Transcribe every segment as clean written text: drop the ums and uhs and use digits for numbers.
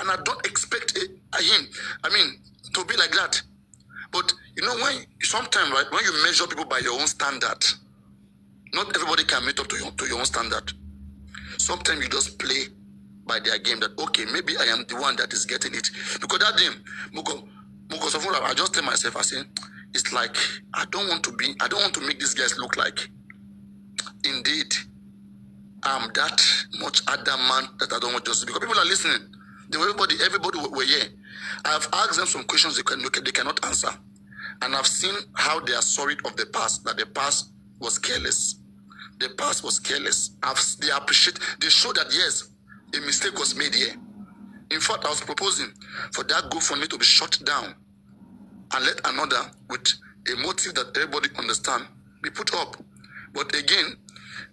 and I don't expect him, to be like that. But you know, when sometimes, right, when you measure people by your own standard, not everybody can meet up to your own standard. Sometimes you just play by their game that, okay, maybe I am the one that is getting it. Because that day, I just tell myself, I say, it's like, I don't want to make these guys look like, indeed, I'm that much adamant that I don't want justice. Because people are listening. Everybody were here. I have asked them some questions they cannot answer. And I've seen how they are sorry of the past, that the past was careless. The past was careless. They show that, yes, a mistake was made here. In fact, I was proposing for that GoFundMe to be shut down and let another with a motive that everybody understand be put up. But again,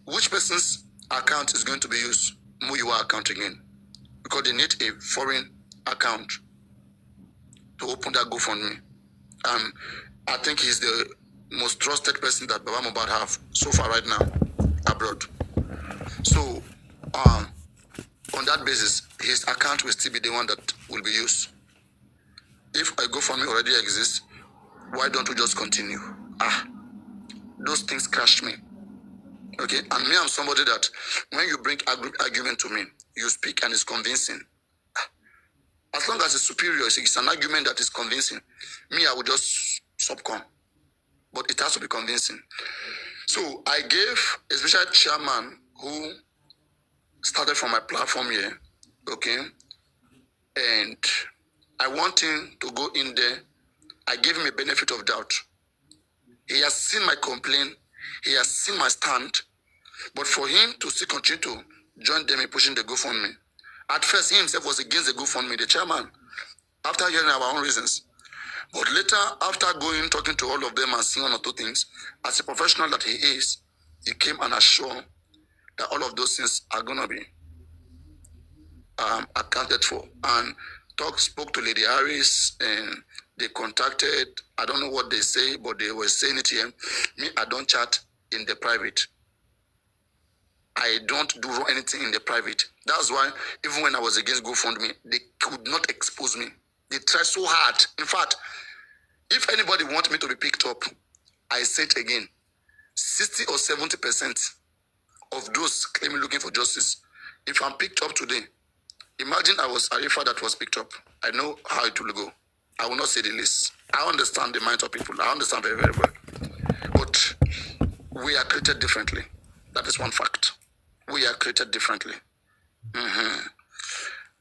which person's account is going to be used? Muyiwa account again. Because they need a foreign account to open that GoFundMe. And I think he's the most trusted person that Baba Mohbad have so far right now abroad. So on that basis, his account will still be the one that will be used. If a GoFundMe already exists, why don't we just continue? Those things crashed me. Okay, and me, I'm somebody that when you bring argument to me, you speak and it's convincing. As long as it's superior, it's an argument that is convincing. Me, I will just subcon. But it has to be convincing. So I gave, especially chairman who started from my platform here, okay, and I want him to go in there. I gave him a benefit of doubt. He has seen my complaint. He has seen my stand. But for him to still continue to join them in pushing the GoFundMe, at first he himself was against the GoFundMe, the chairman, after hearing our own reasons. But later, after talking to all of them and seeing one or two things, as a professional that he is, he came and assured that all of those things are going to be accounted for. And spoke to Lady Harris, and they contacted, I don't know what they say, but they were saying it here. Me, I don't chat in the private. I don't do anything in the private. That's why, even when I was against GoFundMe, they could not expose me. They tried so hard. In fact, if anybody wants me to be picked up, I say it again, 60 or 70% of those claiming looking for justice, if I'm picked up today, imagine I was Arifa that was picked up. I know how it will go. I will not say the least. I understand the minds of people. I understand very, very well. But we are created differently. That is one fact. We are created differently.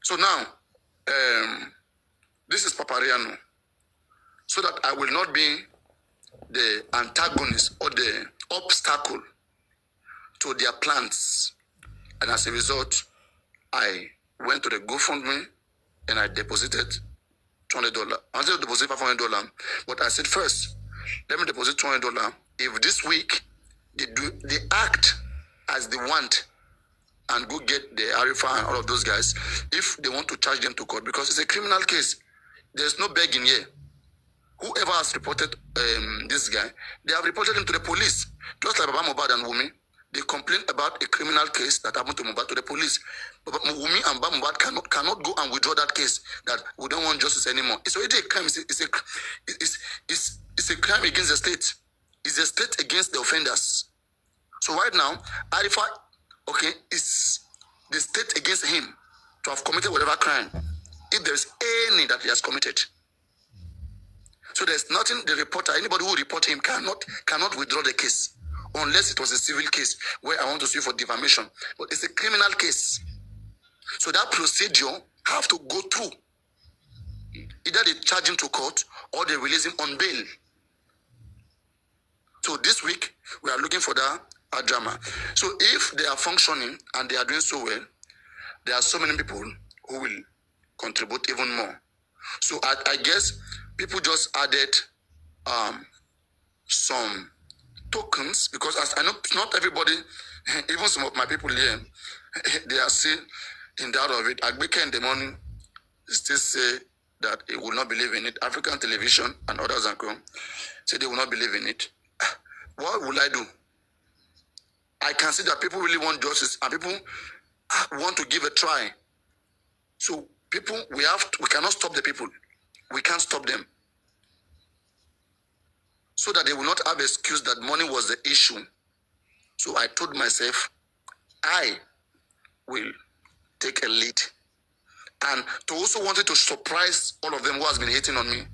So now, this is Papariano. So that I will not be the antagonist or the obstacle to their plans. And as a result, I went to the GoFundMe and I deposited $200. I wanted to deposit $500, but I said first, let me deposit $200. If this week they act as they want and go get the Arifa and all of those guys, if they want to charge them to court, because it's a criminal case, there's no begging here. Whoever has reported this guy, they have reported him to the police. Just like Baba Mohbad and Wunmi, they complained about a criminal case that happened to Mohbad to the police. But Wunmi and Baba Mohbad cannot go and withdraw that case, that we don't want justice anymore. It's already a crime. It's a crime against the state. It's the state against the offenders. So right now, Arifa, okay, is the state against him to have committed whatever crime, if there's any that he has committed. So there's nothing the reporter, anybody who report him cannot withdraw the case, unless it was a civil case where I want to sue for defamation. But it's a criminal case. So that procedure have to go through. Either they charge him to court or they release him on bail. So this week, we are looking for that drama. So if they are functioning and they are doing so well, there are so many people who will contribute even more. So I guess people just added some tokens, because as I know not everybody, even some of my people here, they are still in doubt of it. Agbeke in the morning still say that he will not believe in it. African television and others say they will not believe in it. What will I do? I can see that people really want justice and people want to give a try. So People, we cannot stop the people. We can't stop them. So that they will not have excuse that money was the issue. So I told myself, I will take a lead. And to also wanted to surprise all of them who has been hating on me,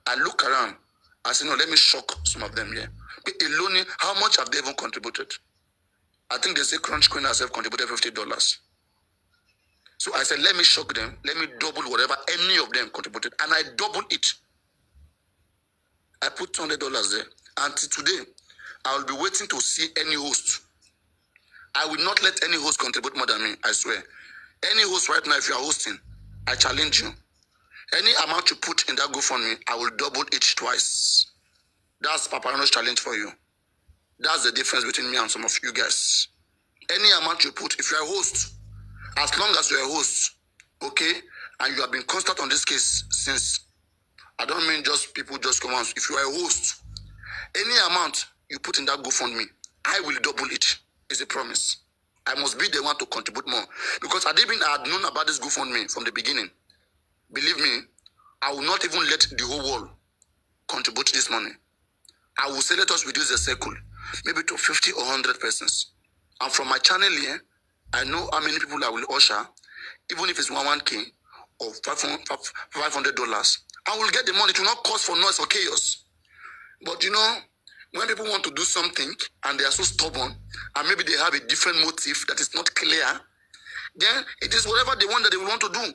I look around, I said, no, let me shock some of them here. Alone, how much have they even contributed? I think they say Crunch Queen herself contributed $50. So I said, let me shock them. Let me double whatever any of them contributed. And I doubled it. I put $200 there. Until today, I will be waiting to see any host. I will not let any host contribute more than me, I swear. Any host right now, if you are hosting, I challenge you. Any amount you put in that GoFundMe, I will double it twice. That's Papariano's challenge for you. That's the difference between me and some of you guys. Any amount you put, if you're a host, as long as you're a host, okay, and you have been constant on this case since, I don't mean just people just come out. If you are a host, any amount you put in that GoFundMe, I will double it. It's a promise. I must be the one to contribute more. Because I had known about this GoFundMe from the beginning. Believe me, I will not even let the whole world contribute this money. I will say, let us reduce the circle, maybe to 50 or 100 persons. And from my channel here, I know how many people I will usher, even if it's 1K or $500. I will get the money. It will not cause for noise or chaos. But you know, when people want to do something and they are so stubborn, and maybe they have a different motive that is not clear, then it is whatever they want that they will want to do.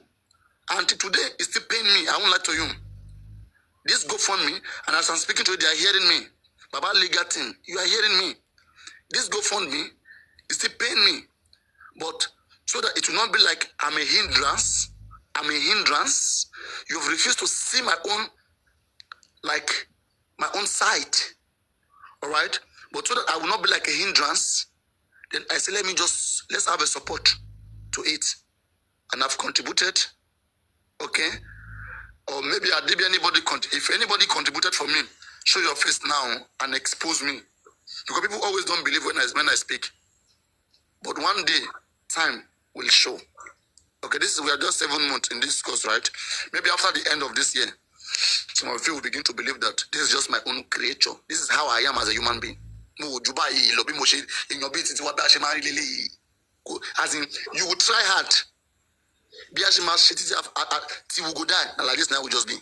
Until today, it's still paying me. I won't lie to you. This GoFundMe, and as I'm speaking to you, they are hearing me. Baba Ligatin, you are hearing me. This GoFundMe is still paying me. But so that it will not be like I'm a hindrance. You've refused to see my own side. All right? But so that I will not be like a hindrance, then I say, let's have a support to it. And I've contributed, okay? Or maybe if anybody contributed for me, show your face now and expose me. Because people always don't believe when I speak. But one day, time will show. Okay, we are just 7 months in this course, right? Maybe after the end of this year, some of you will begin to believe that this is just my own creature. This is how I am as a human being. As in, you will try hard. Till we go die, and like this now will just be.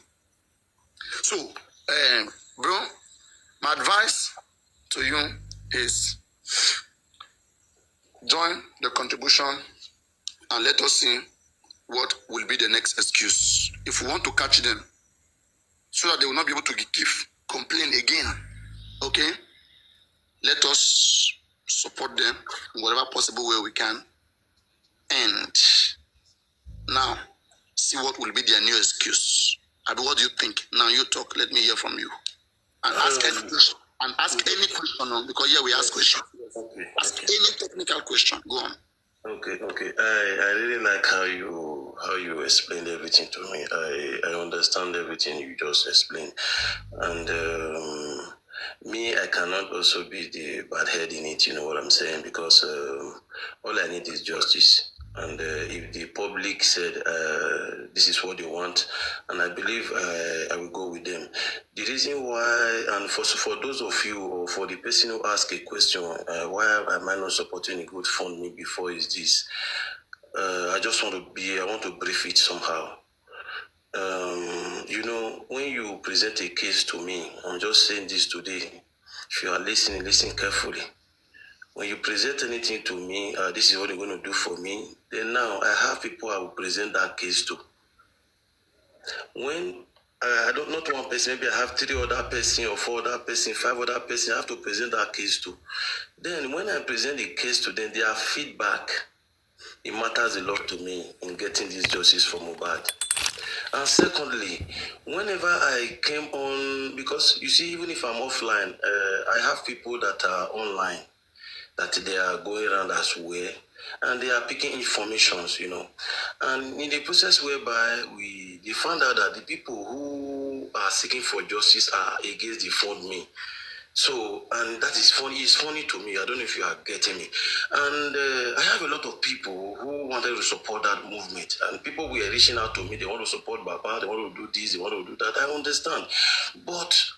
So, bro, my advice to you is join the contribution and let us see what will be the next excuse. If we want to catch them, so that they will not be able to complain again, okay? Let us support them in whatever possible way we can. And now, see what will be their new excuse. Abi, what do you think? Now you talk. Let me hear from you. And ask any question. Because here we ask questions. Okay. Ask any technical question. Go on. Okay. I really like how you explained everything to me. I understand everything you just explained, and me, I cannot also be the bad head in it. You know what I'm saying? Because all I need is justice. And if the public said this is what they want, and I believe I will go with them. The reason why, and for those of you, or for the person who asked a question, why am I not supporting a GoFundMe before is this? I want to brief it somehow. You know, when you present a case to me, I'm just saying this today. If you are listening, listen carefully. When you present anything to me, this is what you're going to do for me, then now I have people I will present that case to. When I don't, not one person, maybe I have 3 other person or 4 other person, 5 other person I have to present that case to. Then when I present the case to them, their feedback, it matters a lot to me in getting this justice for Mohbad. And secondly, whenever I came on, because you see, even if I'm offline, I have people that are online, that they are going around as well, and they are picking informations, you know. And in the process whereby they found out that the people who are seeking for justice are against the GoFundMe. So, and that is funny. It's funny to me. I don't know if you are getting me. And I have a lot of people who wanted to support that movement. And people were reaching out to me. They want to support Baba. They want to do this. They want to do that. I understand. But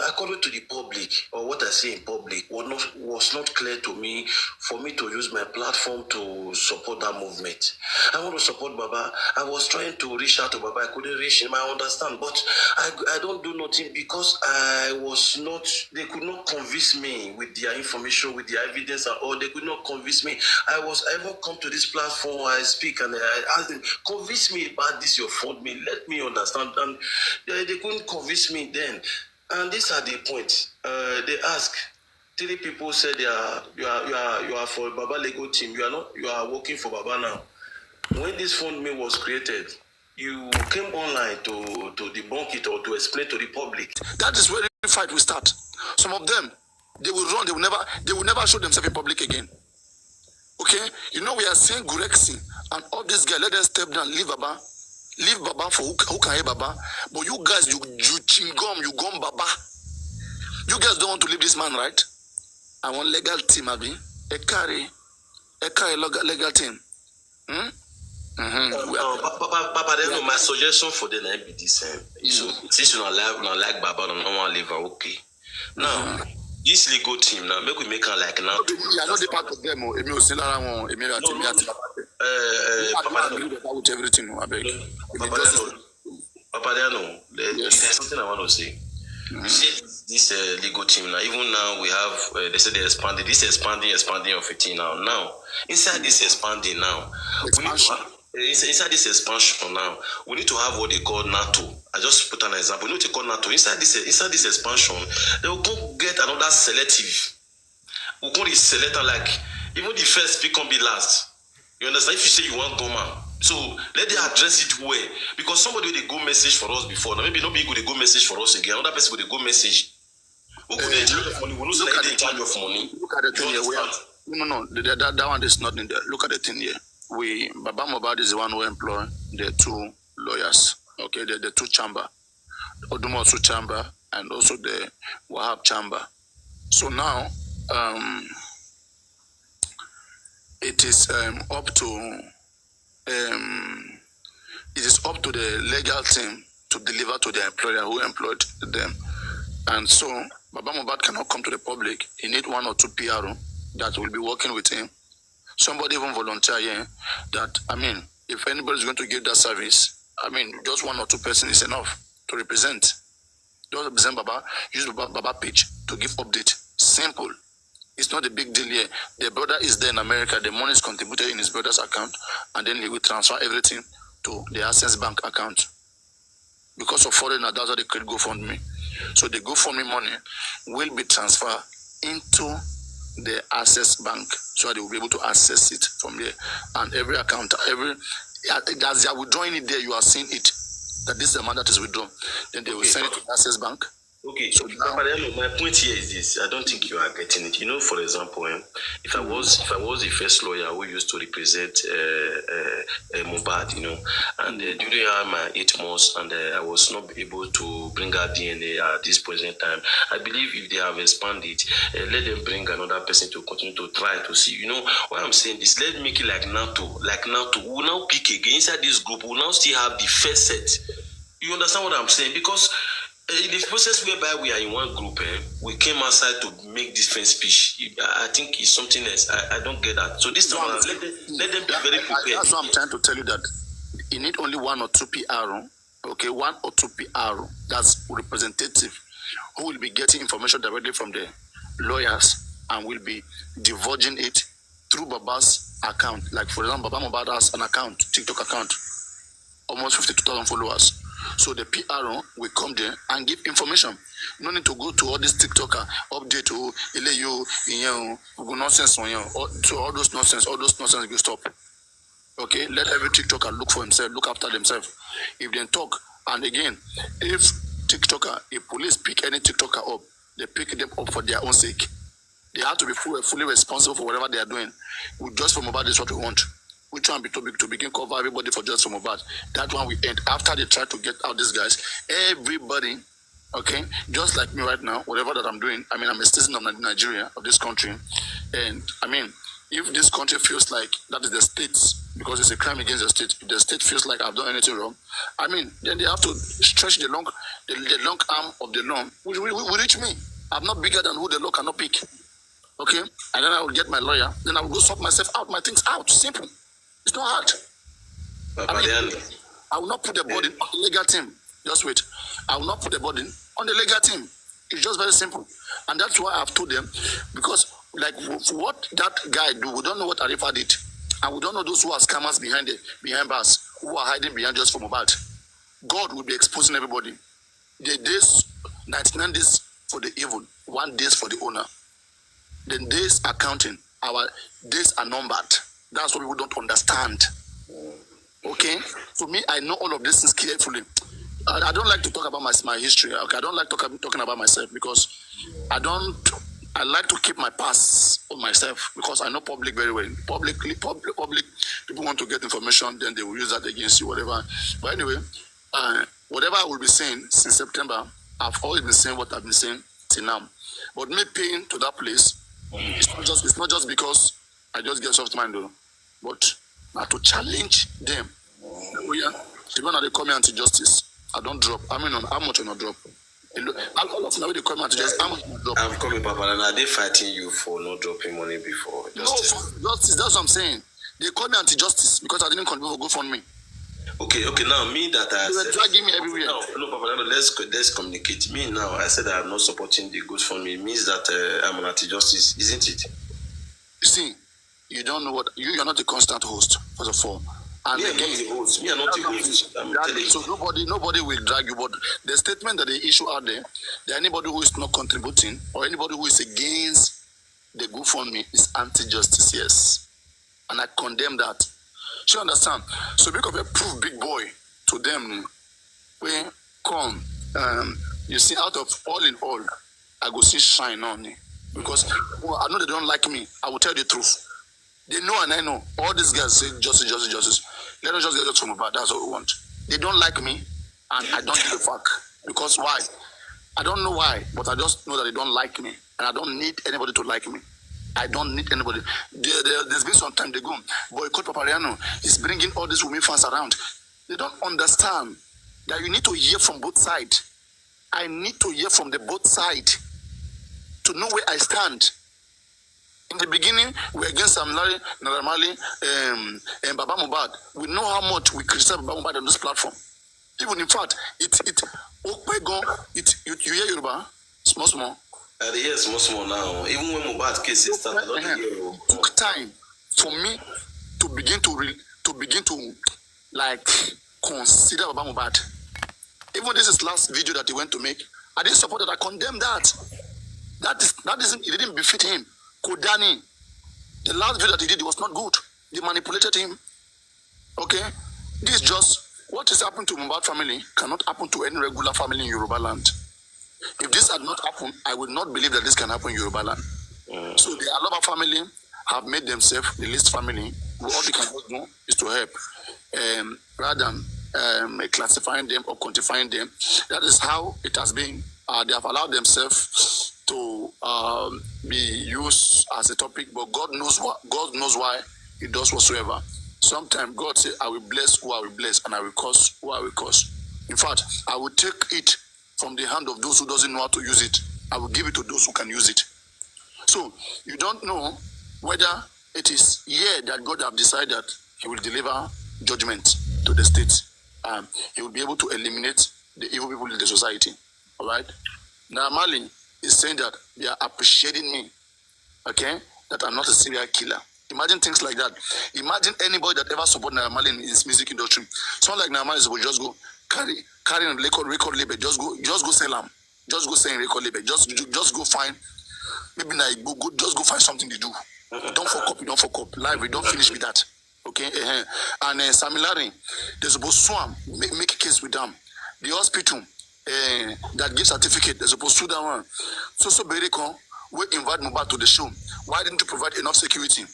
according to the public, or what I say in public, was not clear to me for me to use my platform to support that movement. I want to support Baba. I was trying to reach out to Baba. I couldn't reach him. I understand. But I don't do nothing because I was not... They could not convince me with their information, with their evidence and all. They could not convince me. I even come to this platform where I speak and I ask them, convince me about this, your fund me, let me understand. And they couldn't convince me then. And these are the points. They ask, 3 people said you are for Baba Lego team. You are working for Baba now. When this fund me was created, you came online to debunk it or to explain to the public. That is where the fight will start. Some of them, they will run, they will never show themselves in public again. Okay? You know, we are saying Gurexi and all these guys, let them step down, leave Baba for who can hear Baba. But you guys, you chingom, you gum Baba. You guys don't want to leave this man, right? I want legal team, Abi. A carry legal team. Papariano, my suggestion for the night be this. Since you don't like Baba, don't want to leave, okay. Now, this legal team now, make we make her like now. I know the part of them. Papariano, there's something I want to say. You see this legal team now. Even now we have. They say they expanded. This expanding of it now. Now inside this expanding now, we need to have, inside this expansion now, we need to have what they call NATO. I just put an example. We need to call NATO. Inside this expansion, they will go get another selective. We'll call it selector, like even the first speak can be last. You understand? If you say you want Goma, so let them address it well. Because somebody will go message for us before. Now maybe nobody could go message for us again. Another person will go message. Who could in charge of money? We lose in charge of money. Look at the thing here. No. That one is not in there. Look at the thing here. Baba Mohbad is the one who employ the 2 lawyers. Okay, the 2 chamber, Odumosu chamber and also the Wahab chamber. So now, it is up to the legal team to deliver to the employer who employed them. And so Baba Mohbad cannot come to the public. He need 1 or 2 PRO that will be working with him. Somebody even volunteer here that, I mean, if anybody is going to give that service, I mean, just 1 or 2 persons is enough to represent. Just represent Baba, use Baba page to give update. Simple. It's not a big deal here. The brother is there in America. The money is contributed in his brother's account, and then he will transfer everything to the Access Bank account. Because of foreigner, that's how they create GoFundMe. So the GoFundMe money will be transferred into the Access Bank, so they will be able to access it from there. And every account, as they are withdrawing it there, you are seeing it, that this is the amount that is withdrawn. Then they will send it to the Access Bank. Okay, so now, my point here is this. I don't think you are getting it. You know, for example, if I was the first lawyer who used to represent Mohbad, you know, and during my 8 months, and I was not able to bring out DNA at this present time, I believe if they have expanded, let them bring another person to continue to try to see. You know, why I'm saying this, let's make it like NATO. We'll now pick again inside this group. We'll now still have the first set. You understand what I'm saying? Because in the process whereby we are in one group, we came outside to make different speech. I think it's something else. I don't get that. So this time, let them be very prepared. That's what I'm trying to tell you, that you need only 1 or 2 PR. Okay, 1 or 2 PR. That's representative who will be getting information directly from the lawyers and will be divulging it through Baba's account. Like for example, Baba Mohbad has an account, TikTok account, almost 52,000 followers. So the PRO will come there and give information. No need to go to all this TikToker update to nonsense to all those nonsense will stop. Okay, let every TikToker look for himself, look after themselves. If they talk, and again, if police pick any TikToker up, they pick them up for their own sake. They have to be fully responsible for whatever they are doing. Just for Mohbad is what we want. Which one be too big to begin cover everybody for just for Mohbad? That one we end. After they try to get out these guys, everybody Okay, just like me right now, whatever that I'm doing, I mean, I'm a citizen of Nigeria, of this country, and I mean, if this country feels like that is the state, because it's a crime against the state, if the state feels like I've done anything wrong, I mean, then they have to stretch the long arm of the law, which will reach me. I'm not bigger than who the law cannot pick. Okay, and then I will get my lawyer, then I will go sort myself out, my things out. Simple. It's not hard. Papariano. I will not put the burden on the legal team. Just wait. I will not put the burden on the legal team. It's just very simple. And that's why I've told them, because like what that guy do, we don't know what Arifa did. And we don't know those who are scammers behind bars, who are hiding behind just for mobile. God will be exposing everybody. The days, 99 days for the evil, 1 day for the owner. The days are counting. Our days are numbered. That's what people don't understand. Okay? For me, I know all of this things carefully. I don't like to talk about my history. Okay, I don't like talking about myself because I like to keep my past on myself because I know public very well. Public people want to get information, then they will use that against you, whatever. But anyway, whatever I will be saying since September, I've always been saying what I've been saying till now. But me paying to that place, it's not just because I just get soft mind though, but to challenge them. Even though they call me anti-justice, I don't drop. I mean, how much will not drop? All of them, they call me anti-justice, how much will not drop? I'm coming, Papa, and are they fighting you for not dropping money before? Justice? No, justice, that's what I'm saying. They call me anti-justice because I didn't contribute for GoFundMe. Okay, now me that I said... They were dragging me everywhere. No, Papa, let's communicate. Me now, I said I'm not supporting the GoFundMe. It means that I'm an anti-justice, isn't it? You see, you don't know what... You're not a constant host, first of all. And me, again, the host. Me, I'm not the host. So nobody will drag you. But the statement that they issue out there, that anybody who is not contributing or anybody who is against the GoFundMe is anti-justice, yes. And I condemn that. You understand? So because of a proof big boy to them, we come, you see, out of all in all, I go see shine on me. Because I know they don't like me. I will tell the truth. They know and I know. All these guys say justice, justice, justice. Let us just get it from about. That's what we want. They don't like me, and I don't give a fuck. Because why? I don't know why, but I just know that they don't like me, and I don't need anybody to like me. I don't need anybody. There's been some time they go, boycott Papariano is bringing all these women fans around. They don't understand that you need to hear from both sides. I need to hear from the both sides to know where I stand. In the beginning, we were against Samlari, Naramali, and Baba Mubad. We know how much we criticize Baba Mubad on this platform. Even in fact, you hear Yoruba, small. Yes, small now. Even when Mubad case started, took time for me to begin to like consider Baba Mubad. Even this is last video that he went to make. I didn't support that. I condemned that. It didn't befit him. Kodani, the last video that he did was not good. They manipulated him. Okay? This just what is happened to Mubad family cannot happen to any regular family in Yoruba land. If this had not happened, I would not believe that this can happen in Yoruba land. So the Alaba family have made themselves the least family. All they can do is to help. Rather than classifying them or quantifying them. That is how it has been. They have allowed themselves to be used as a topic, but God knows why He does whatsoever. Sometimes God says, I will bless who I will bless, and I will curse who I will curse. In fact, I will take it from the hand of those who doesn't know how to use it. I will give it to those who can use it. So you don't know whether it is here that God have decided He will deliver judgment to the state. He will be able to eliminate the evil people in the society. All right? Now, Mali is saying that they are appreciating me, okay, that I'm not a serial killer. Imagine things like that. Imagine anybody that ever support Naramali in his music industry. Someone like Naramali will just go carry a record label, just go sell them. Just go sell record label. Just go find, maybe just go find something to do. Don't fuck up. Live, we don't finish with that. Okay? And Samilari, they're supposed to make a case with them. The hospital that gives certificate, they're supposed to do that one. So Berikon, we invite Mubad to the show. Why didn't you provide enough security?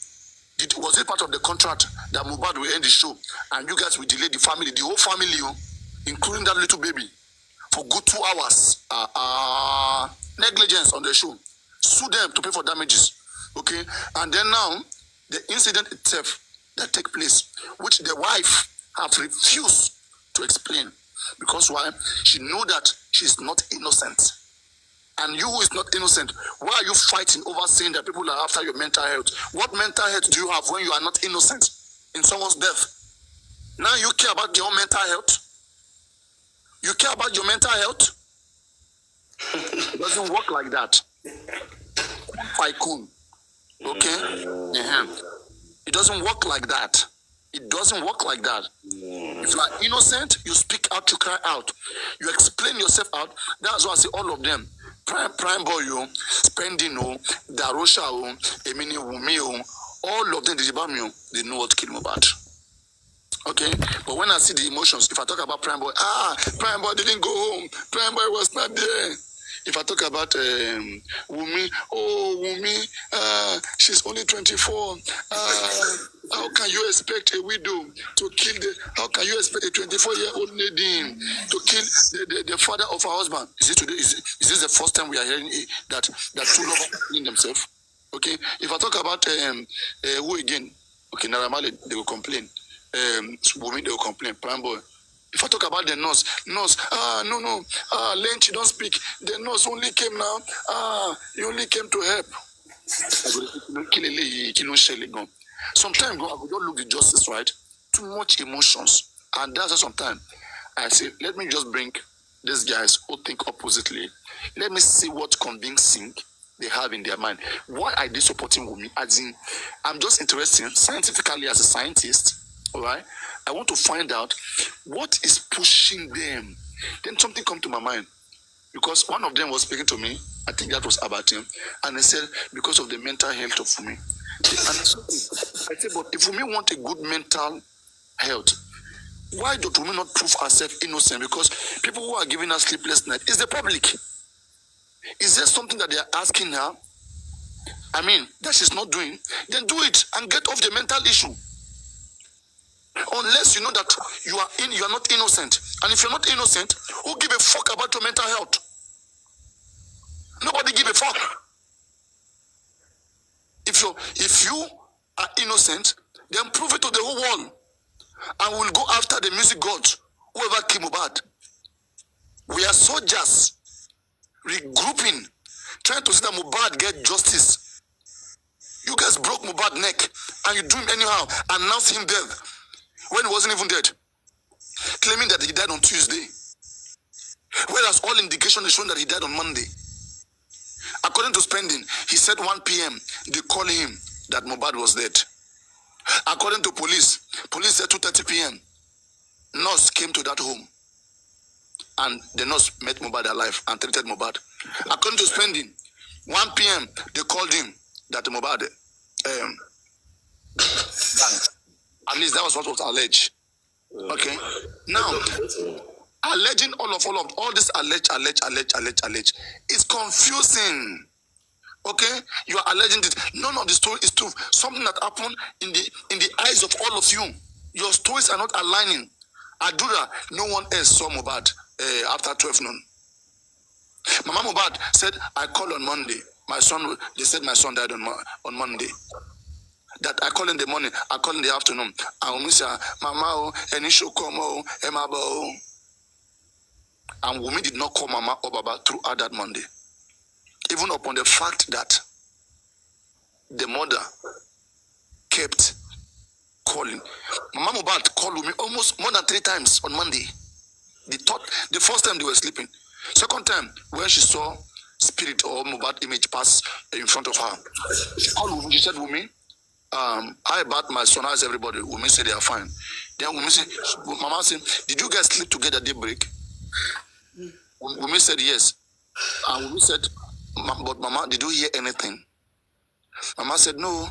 Was it part of the contract that Mubad will end the show and you guys will delay the family, the whole family, including that little baby? for good 2 hours. Negligence on the show. Sue them to pay for damages. Okay, and then now the incident itself that take place, which the wife have refused to explain, because why? She know that she's not innocent. And you who is not innocent, why are you fighting over saying that people are after your mental health? What mental health do you have when you are not innocent in someone's death? Now you care about your own mental health? You care about your mental health? It doesn't work like that. Okay? It doesn't work like that. It doesn't work like that. If you are innocent, you speak out, you cry out. You explain yourself out. That's why I say all of them. Prime boy, Spending, Darosha, Emini Wunmi, all of them, they know what kill Mohbad. Okay? But when I see the emotions, if I talk about Prime boy, Prime boy didn't go home. Prime boy was not there. If I talk about Wunmi, Wunmi, she's only 24. How can you expect a widow to kill how can you expect a 24-year-old lady to kill the father of her husband? Is this the first time we are hearing that two lovers are killing themselves? Okay. If I talk about who again? Okay, Naramale, they will complain. Wunmi, they will complain. Prime boy. If I talk about the nurse, no, Lynch, you don't speak. The nurse only came now. He only came to help. Sometimes I will just look the justice, right? Too much emotions. And that's why sometimes I say, let me just bring these guys who think oppositely. Let me see what convincing they have in their mind. Why are they supporting Wunmi? As in, I'm just interested scientifically as a scientist, all right? I want to find out what is pushing them. Then something come to my mind. Because one of them was speaking to me, I think that was about him, and he said, because of the mental health of Wunmi. I said, but if Wunmi want a good mental health, why don't Wunmi not prove herself innocent? Because people who are giving her sleepless night is the public. Is there something that they are asking her? I mean, that she's not doing, then do it and get off the mental issue. Unless you know that you are not innocent. And if you're not innocent, who give a fuck about your mental health? Nobody give a fuck. If you are innocent, then prove it to the whole world. And we'll go after the music gods, whoever came about. We are soldiers regrouping, trying to see that Mohbad get justice. You guys broke Mohbad's neck and you do him anyhow, announce him dead when he wasn't even dead, claiming that he died on Tuesday. Whereas all indication is showing that he died on Monday. According to Spending, he said 1 p.m. they call him that Mohbad was dead. According to police said 2:30 p.m. nurse came to that home and the nurse met Mohbad alive and treated Mohbad. According to Spending, 1 p.m. they called him that Mohbad at least that was what was alleged. Okay. Now, alleging all this allege is confusing. Okay, you are alleging this. None of the story is true. Something that happened in the eyes of all of you. Your stories are not aligning. Adura, no one else saw Mohbad after 12 noon. Mama Mohbad said, I called on Monday. They said my son died on Monday. That I call in the morning, I call in the afternoon. And Wunmi say, Mama, any show come, Emma, and Wunmi did not call Mama or Baba throughout that Monday. Even upon the fact that the mother kept calling. Mama Mohbad called Wunmi almost more than 3 times on Monday. The first time they were sleeping. Second time, when she saw spirit or Mohbad image pass in front of her, she called Wunmi. She said, Wunmi, I about my son, how's everybody? Wunmi said they are fine. Then Wunmi said, Mama said, did you guys sleep together daybreak? Wunmi said yes. And Wunmi said, but Mama, did you hear anything? Mama said, no.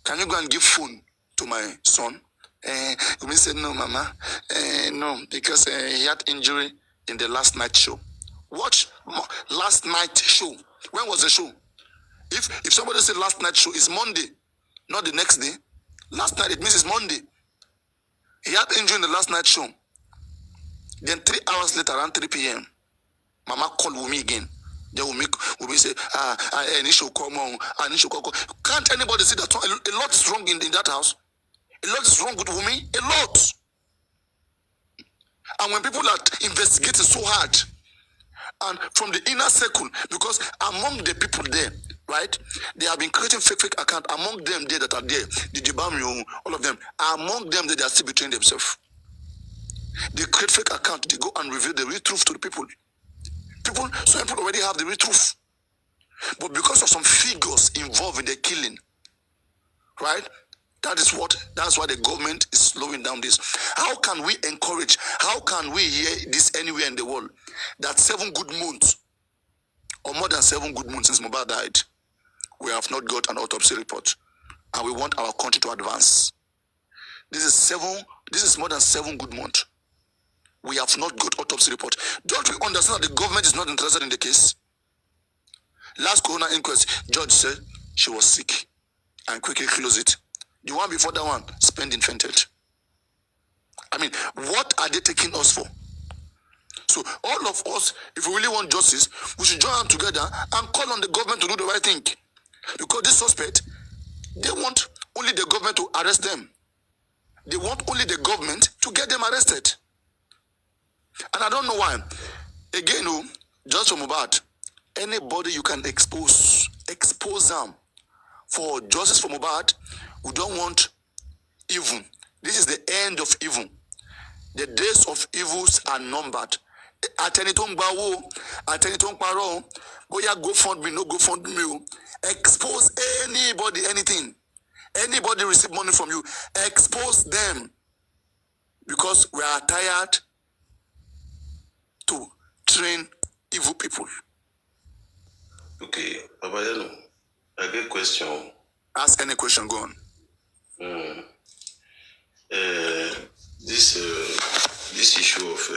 Can you go and give phone to my son? Wunmi said, no, Mama. No, because he had injury in the last night show. Watch last night show. When was the show? If somebody said last night show, it's Monday, not the next day. Last night, it means it's Monday. He had injury in the last night show. Then 3 hours later, around 3 p.m., Mama call Wunmi again. Then Wunmi say, I need to come on. I need to come. Can't anybody see that a lot is wrong in that house? A lot is wrong with Wunmi. A lot. And when people are investigating so hard, and from the inner circle, because among the people there, right, they have been creating fake account among them there that are there, the Jibamio, all of them, among them they are still betraying themselves. They create fake account, they go and reveal the real truth to the people. Some people already have the real truth. But because of some figures involved in the killing, right, that's why the government is slowing down this. How can we encourage, how can we hear this anywhere in the world, that 7 good months, or more than 7 good months since Mohbad died, we have not got an autopsy report, and we want our country to advance. This is more than 7 good months. We have not got autopsy report. Don't we understand that the government is not interested in the case? Last coroner inquest, judge said she was sick and quickly closed it. The one before that one, spending fainted. I mean, what are they taking us for? So all of us, if we really want justice, we should join hands together and call on the government to do the right thing. Because this suspect, they want only the government to arrest them. They want only the government to get them arrested. And I don't know why. Again, just from Mohbad, anybody you can expose them for justice for Mohbad. We don't want evil. This is the end of evil. The days of evils are numbered. GoFundMe, no GoFundMe. Expose anybody, anything. Anybody receive money from you, expose them. Because we are tired to train evil people. Okay, Papariano, I get a question. Ask any question, go on. This issue of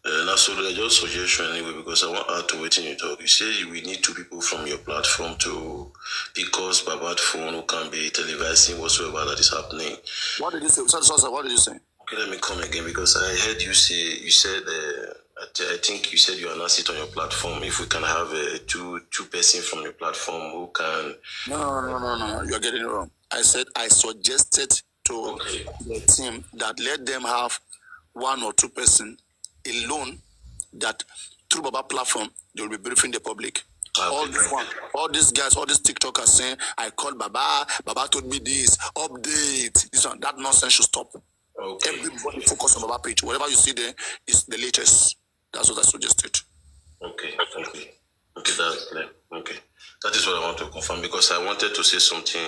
I just suggestion anyway, because I want to add to waiting you talk. You say we need 2 people from your platform to because Babat phone who can be televising whatsoever that is happening. What did you say? Sorry, what did you say? Okay, let me come again, because I heard you say, you said I think you said you announced it on your platform. If we can have two person from your platform who can. No. You're getting it wrong. I said I suggested to the team that let them have 1 or 2 person alone, that through Baba platform they will be briefing the public. All these guys, all these TikTokers saying I called Baba told me this, update, this one, that nonsense should stop. Okay. Everybody focus on Baba page. Whatever you see there is the latest. That's what I suggested. Okay, that's clear. Okay, that is what I want to confirm, because I wanted to say something.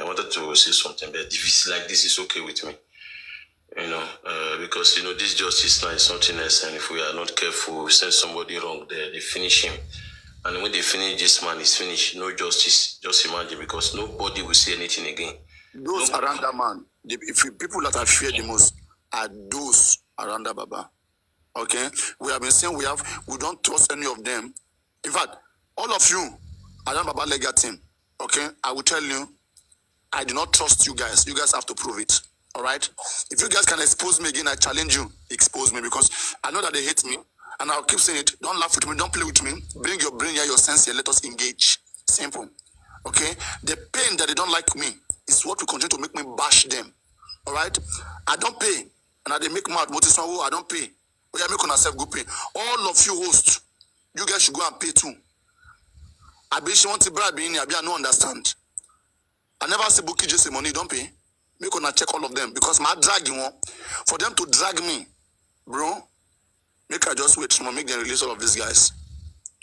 But if it's like this, it's okay with me. Because this justice now is something else, and if we are not careful, we send somebody wrong there, they finish him, and when they finish this man, is finished. No justice. Just imagine, because nobody will say anything again. Those around that man, people that I fear the most are those around that Baba. Okay, we have been saying we don't trust any of them. In fact, all of you around Baba legal team. Okay, I will tell you, I do not trust you guys. You guys have to prove it. All right. If you guys can expose me again, I challenge you. Expose me, because I know that they hate me, and I'll keep saying it. Don't laugh with me. Don't play with me. Bring your brain here, your sense here. Let us engage. Simple. Okay. The pain that they don't like me is what will continue to make me bash them. All right. I don't pay, and they make mad. I don't pay. But yeah, make on yourself go pay. All of you hosts, you guys should go and pay too. I bet she want to bribe in here. I no understand. I never see Buki just say money don't pay. Make on check all of them, because my dragging one for them to drag me, bro. Make I just wait. Make them release all of these guys,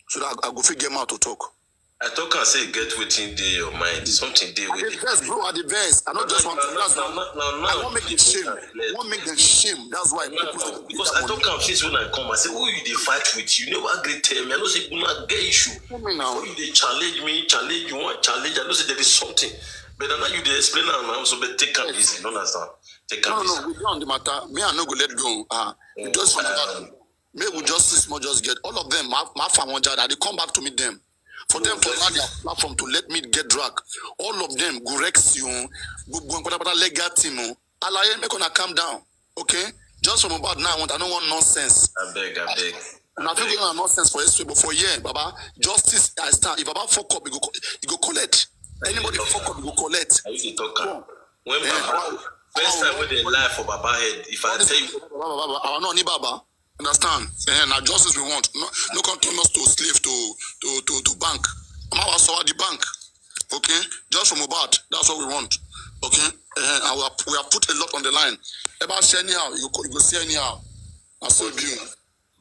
so that I go figure them out to talk. I talk and say get within your mind. Something there with the best, bro. At the best. I don't just want to. I won't make them shame. I won't make them shame. That's why. Because I talk and face when I come. I say, who you they fight with? You never agree tell me. I don't say you not get issue. Now you they challenge me, challenge you want challenge. I don't say there is something. But now you they explain now. So but take it easy. Don't understand. Take it easy. No, we don't on the matter. Me I no go let go. We just from that. Maybe we just get all of them. My family they come back to meet them. For them to allow their platform to let me get drag, all of them go rex you, go legal team. Alaye, make on calm down, okay? Just from about now, I don't want nonsense. I beg. And I think I'm not sense for history, but for year, Baba, justice I stand. If Baba fuck up, you go collect. Anybody fuck up, you go collect. I used to talk. When Baba, first time when they lie for Baba head, if I tell you, Baba, no, ni Baba. Understand? Now justice we want. No can turn us to slave to bank. I'm our the bank. Okay, just from about that's what we want. Okay, and we have put a lot on the line. About say anyhow, you go see anyhow. I saw you.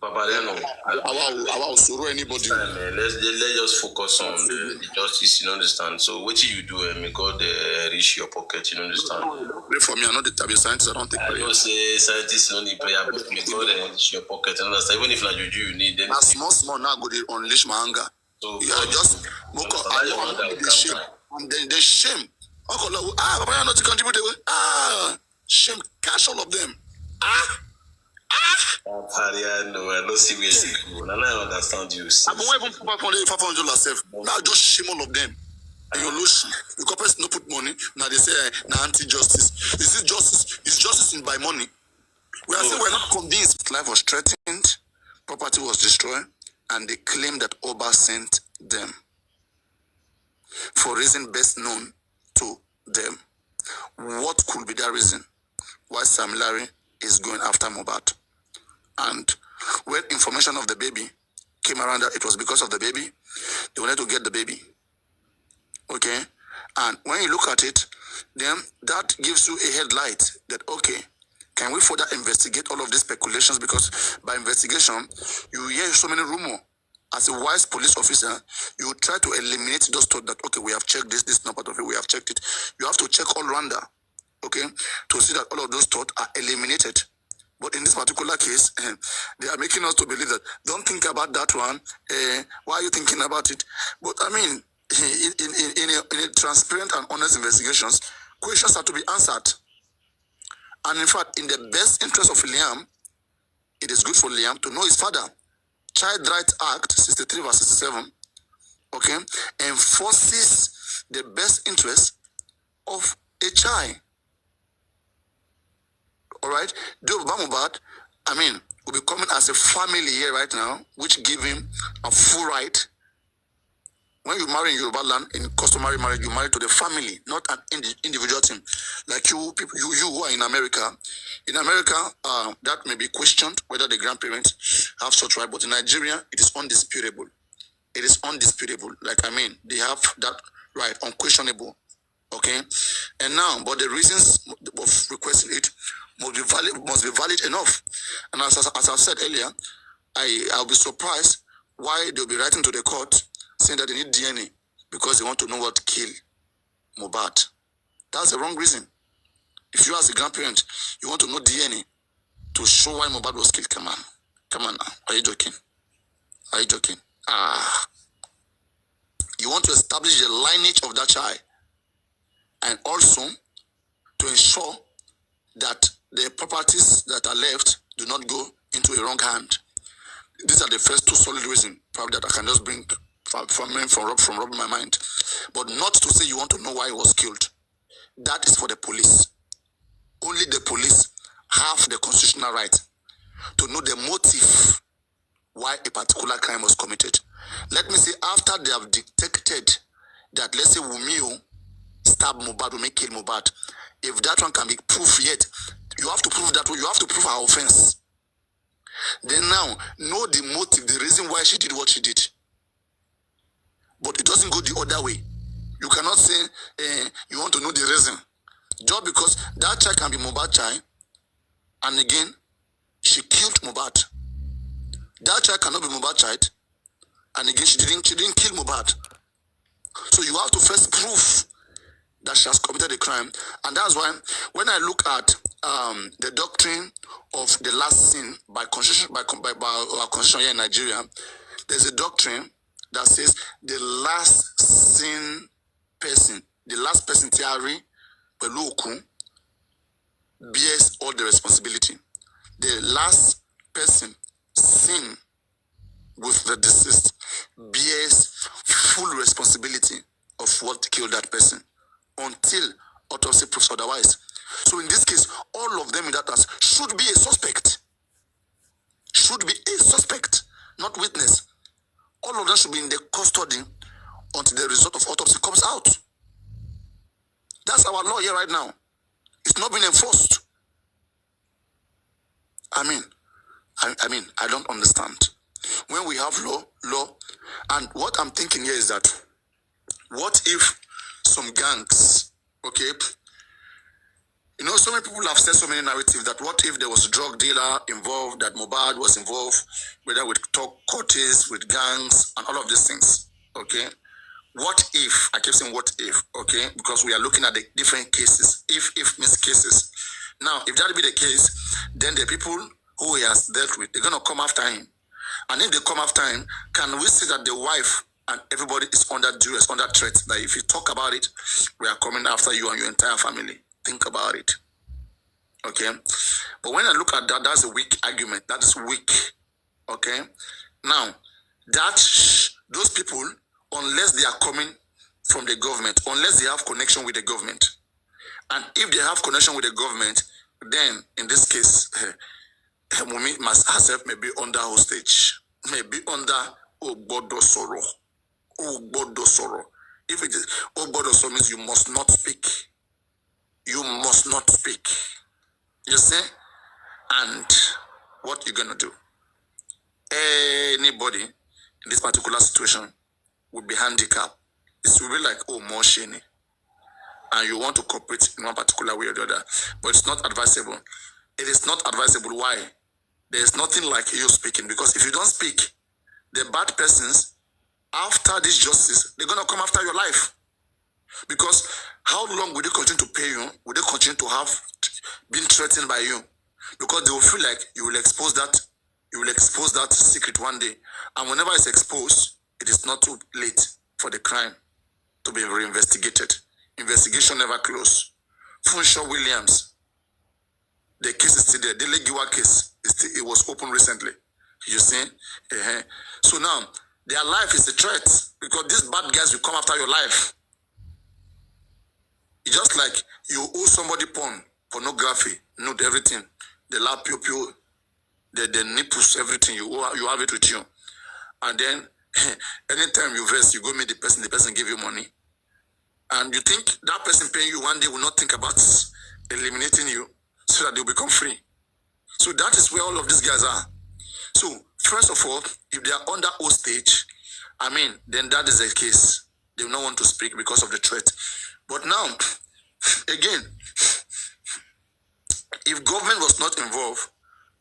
Papariano, I will sorrow anybody. Let's just focus on the justice. You understand? So what you do, may God reach your pocket. You understand? Pray for me. I'm not the type of scientist. I don't take prayer. I don't say scientists don't need prayer, but may God reach your pocket. You understand? Even if not you need them. Small now go to unleash my anger. So yeah, just woke up. They shame. And then they shame. Papa, not to contribute. Shame. Cash all of them. Papariano, I don't see where you go. And I understand you. I'm even 500 yourself. Now just shame all of them. And you lose. The corporates no put money. Now they say now anti-justice. Is it justice? Is justice in by money? We are saying we're not convinced. Life was threatened, property was destroyed, and they claim that Oba sent them for reason best known to them. What could be that reason why Sam Larry is going after Mohbad? And when information of the baby came around that it was because of the baby, they wanted to get the baby. Okay? And when you look at it, then that gives you a headlight that, okay, can we further investigate all of these speculations? Because by investigation, you hear so many rumors. As a wise police officer, you try to eliminate those thoughts that, okay, we have checked this is not part of it, we have checked it. You have to check all Rwanda, okay, to see that all of those thoughts are eliminated. But in this particular case, they are making us to believe that, don't think about that one. Why are you thinking about it? But I mean, in a transparent and honest investigations, questions are to be answered. And in fact, in the best interest of Liam, it is good for Liam to know his father. Child Rights Act 63 verse 67, okay, enforces the best interest of a child. All right, Mohbad, I mean, will be coming as a family here right now, which give him a full right. When you marry in Yoruba land, in customary marriage, you marry to the family, not an individual team. Like you people, you who are in America. In America, that may be questioned whether the grandparents have such right, but in Nigeria, it is undisputable. It is undisputable. Like, I mean, they have that right, unquestionable. Okay? And now, but the reasons of requesting it must be valid enough. And as I said earlier, I'll be surprised why they'll be writing to the court saying that they need DNA because they want to know what killed Mohbad. That's the wrong reason. If you as a grandparent, you want to know DNA to show why Mohbad was killed, come on now. Are you joking? Are you joking? You want to establish the lineage of that child and also to ensure that the properties that are left do not go into a wrong hand. These are the first two solid reasons, probably, that I can just bring from rubbing my mind. But not to say you want to know why he was killed. That is for the police. Only the police have the constitutional right to know the motive why a particular crime was committed. Let me say, after they have detected that, let's say, Wunmi stabbed Mohbad, Wunmi killed Mohbad, if that one can be proved yet, you have to prove that, you have to prove her offense. Then now, know the motive, the reason why she did what she did. But it doesn't go the other way. You cannot say you want to know the reason. Just because that child can be Mohbad child, and again, she killed Mohbad. That child cannot be Mohbad child, and again, she didn't kill Mohbad. So you have to first prove that she has committed a crime. And that's why when I look at the doctrine of the last sin by our constitution here in Nigeria, there's a doctrine that says the last sin person, the last person theory, bears all the responsibility. The last person sin with the deceased bears full responsibility of what killed that person until autopsy proves otherwise. So in this case, all of them in that house should be a suspect. Should be a suspect. not witness. All of them should be in the custody until the result of autopsy comes out. That's our law here right now. It's not being enforced. I mean, I don't understand. When we have law, and what I'm thinking here is that, what if some gangs, okay, you know, so many people have said so many narratives that what if there was a drug dealer involved, that Mohbad was involved, whether with courts, with gangs, and all of these things, okay? What if, I keep saying what if, okay? Because we are looking at the different cases. If means cases. Now, if that be the case, then the people who he has dealt with, they're going to come after him. And if they come after him, can we see that the wife and everybody is under duress, under threat? That if you talk about it, we are coming after you and your entire family. Think about it. Okay? But when I look at that, that's a weak argument. That is weak. Okay? Now, those people, unless they are coming from the government, unless they have connection with the government, and if they have connection with the government, then in this case, Wunmi herself may be under hostage, may be under Ogbodo Soro. Ogbodo Soro. If it is Ogbodo Soro, means you must not speak. You must not speak. You see? And what you're gonna do? Anybody in this particular situation would be handicapped. It will be like, oh, more shiny. And you want to cooperate in one particular way or the other. But it's not advisable. It is not advisable. Why? There's nothing like you speaking. Because if you don't speak, the bad persons, after this justice, they're going to come after your life. Because how long will they continue to pay you? Will they continue to have been threatened by you? Because they will feel like you will expose that. You will expose that secret one day. And whenever it's exposed, it is not too late for the crime to be reinvestigated. Investigation never closed. Funshaw Williams, the case is still there. The Legiwa case, it was open recently. You see? So now, their life is a threat because these bad guys will come after your life. It's just like you owe somebody pornography, nude, everything. The lap, pew, the nipples, everything. You have it with you. And then, anytime you verse, you go meet the person give you money. And you think that person paying you one day will not think about eliminating you so that they'll become free. So that is where all of these guys are. So, first of all, if they are under hostage, then that is the case. They will not want to speak because of the threat. But now, again, if government was not involved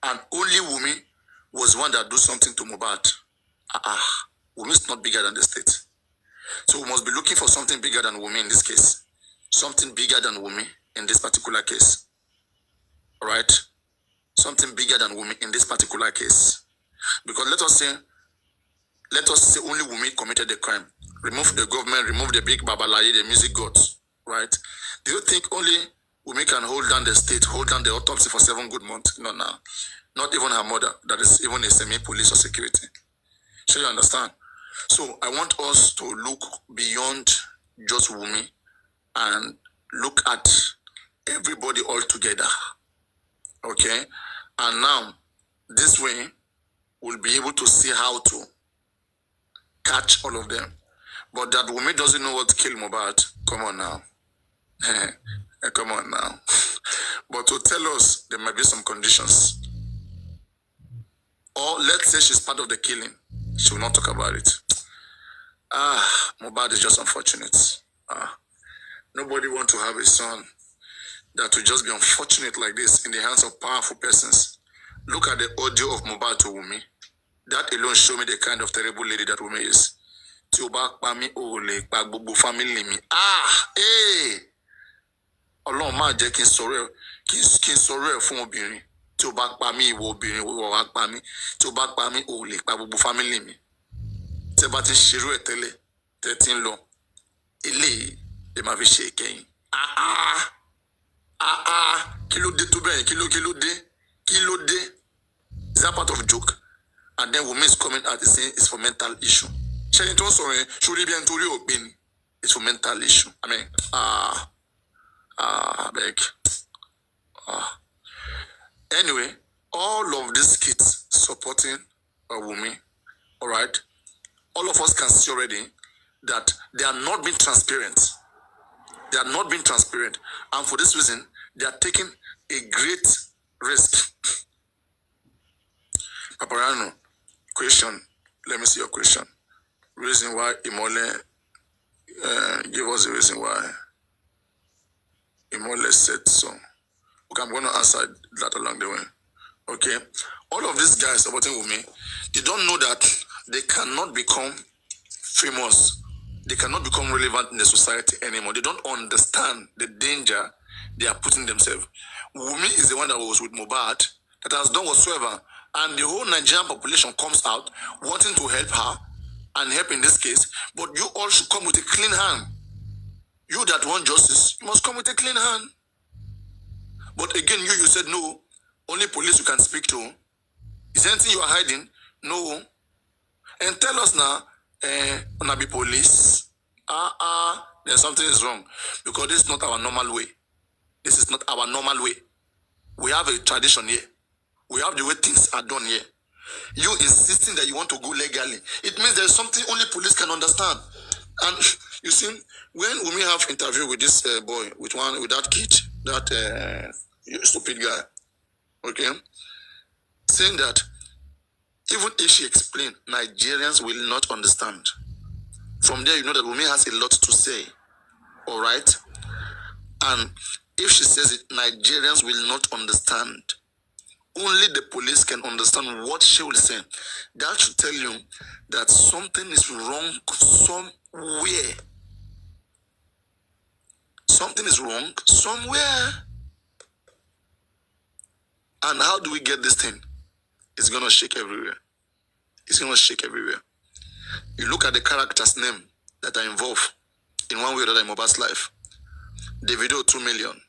and only Wunmi was one that do something to Mohbad, Wunmi is not bigger than the state. So we must be looking for something bigger than Wunmi in this case. Something bigger than Wunmi in this particular case. All right? Something bigger than Wunmi in this particular case. Because let us say only Wunmi committed the crime. Remove the government, remove the big babalaye, the music gods. Right? Do you think only Wunmi can hold down the state, hold down the autopsy for 7 good months? No. Not even her mother, that is even a semi-police or security. So you understand? So I want us to look beyond just Wunmi and look at everybody all together. Okay? And now, this way, we'll be able to see how to catch all of them. But that Wunmi doesn't know what to kill Mohbad. Come on now. Come on now. But to tell us, there might be some conditions. Or let's say she's part of the killing. She will not talk about it. Mohbad is just unfortunate. Nobody wants to have a son that will just be unfortunate like this in the hands of powerful persons. Look at the audio of Mohbad to Wunmi. That alone show me the kind of terrible lady that Wunmi is. Tí o bá pa mí, o lè pa gbogbo family mi. Ọlọ́run má jẹ́ kí n sọ̀rọ̀ ẹ̀ fún obìnrin. Tí o bá pa mí, ìwọ obìnrin, ìwọ wá pa mí. Tí o bá pa mí, o lè pa gbogbo family mi. Tí ẹ bá ti ṣerú ẹ̀ tẹ́lẹ̀, tẹ́ ti ń lọ. Eléyìí lè máa fi ṣe ìkẹyìn. Kí ló dé tó bẹ́ẹ̀? Kí ló dé? Is that part of a joke? And then Wunmi is coming out and saying it's for mental issue. It's for mental issue. Beg. Anyway, all of these kids supporting Wunmi, all right, all of us can see already that they are not being transparent. They are not being transparent. And for this reason, they are taking a great risk. Papariano, question. Let me see your question. Reason why Imole, give us the reason why Imole said so. Okay, I'm going to answer that along the way. Okay, all of these guys supporting with me, they don't know that they cannot become famous. They cannot become relevant in the society anymore. They don't understand the danger they are putting themselves. Wunmi is the one that was with Mohbad, that has done whatsoever, and the whole Nigerian population comes out wanting to help her and help in this case. But you all should come with a clean hand. You that want justice, you must come with a clean hand. But again, you said no. Only police you can speak to. Is there anything you are hiding? No. And tell us now, wanna be police? Then something is wrong. Because this is not our normal way. This is not our normal way. We have a tradition here. We have the way things are done here. You insisting that you want to go legally, it means there's something only police can understand. And you see, when we have interview with this boy, with that kid, that stupid guy, okay, saying that even if she explained, Nigerians will not understand. From there, you know that Wunmi has a lot to say, all right? And if she says it, Nigerians will not understand. Only the police can understand what she will say. That should tell you that something is wrong somewhere. Something is wrong somewhere. And how do we get this thing? It's going to shake everywhere. It's going to shake everywhere. You look at the characters' name that are involved in one way or another in Mohbad's life. Davido, 2 million.